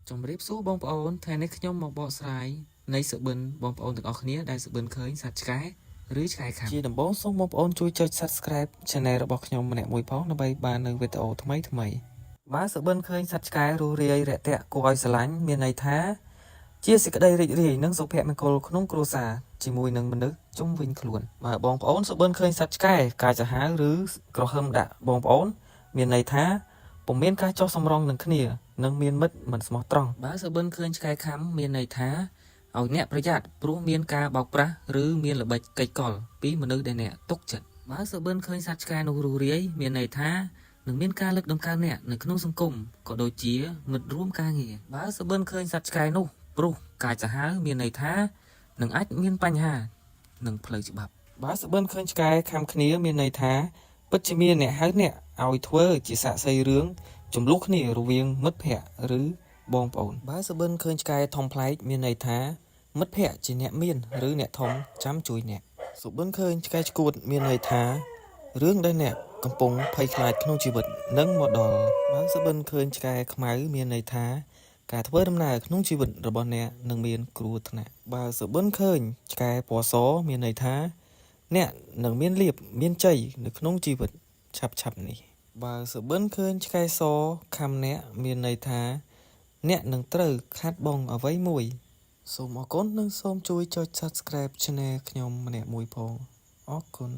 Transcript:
Trong rịp số bông bảo ổn thay nấy nhóm một bộ sải nấy sự bình bông bảo ổn được ở khía đại sự bình khởi sạch cái rưới cái khảm chỉ đầm bóng số bông bảo ổn chui chơi subscribe channelរបស់ខ្ញុំម្នាក់មួយផងដើម្បីបាននៅវីដេអូថ្មីថ្មីបើsự bình khởi sạch cáiរੂរាយរាក់ទាក់គួរឲ្យស្រឡាញ់មានន័យថាជាសេចក្តីរីករាយនិងសុភមង្គលក្នុងគ្រួសារជាមួយនឹងមនុស្សជុំវិញខ្លួនបើបងប្អូនសុបិនឃើញសត្វឆ្កែកាចសាហាវឬក្រហឹមដាក់បងប្អូនមានន័យថាពុំមានការចោះសម្រងនឹងគ្នានិងមានមិត្តមិនស្មោះត្រង់បើសុបិនឃើញឆ្កែខំមានន័យថាឲ្យអ្នកប្រយ័ត្នព្រោះមានការបោកប្រាស់ឬមានល្បិចកិច្ចកលពីមនុស្សដែលអ្នកទុកចិត្តបើសុបិនឃើញសត្វឆ្កែនោះរੂរាយមានន័យថានឹងមានការលើកដំកើងអ្នកនៅក្នុងសង្គមក៏ដូចជាមិត្តរួមការងារបើសុបិនឃើញសត្វឆ្កែនោះព្រោះកាចសាហាវមានន័យថានឹងអាចមានបញ្ហានឹងផ្លូវច្បាប់បើសុបិនឃើញឆ្កែខំគ្នាមានន័យថាពិតជាមានអ្នកហៅអ្នកឲ្យធ្វើជាសាក់សីរឿងចំនួនគ្នារវាងមិត្តភ័ក្តិឬបងប្អូនបើសុបិនឃើញឆ្កែធំប្លែកមានន័យថាមិត្តភ័ក្តិជាអ្នកមានឬអ្នកធំចាំជួយអ្នកសុបិនឃើញឆ្កែឆ្កួតមានន័យថារឿងដែលអ្នកកំពុងភ័យខ្លាចក្នុងជីវិតនឹងមកដល់បើសុបិនឃើញឆ្កែខ្មៅមានន័យថាការធ្វើដំណើរក្នុងជីវិតរបស់អ្នកនឹងមានគ្រោះថ្នាក់បើសុបិនឃើញឆ្កែពណ៌សមានន័យថាអ្នកនឹងមានលៀបមានជ័យនៅក្នុងជីវិតឆាប់នេះបើសុបិនឃើញឆ្កែសខំអ្នកមានន័យថាអ្នកនឹងត្រូវខាត់បងអ្វីមួយសូមអរគុណនិងសូមជួយចុច Subscribe Channel ខ្ញុំម្នាក់មួយផងអរគុណ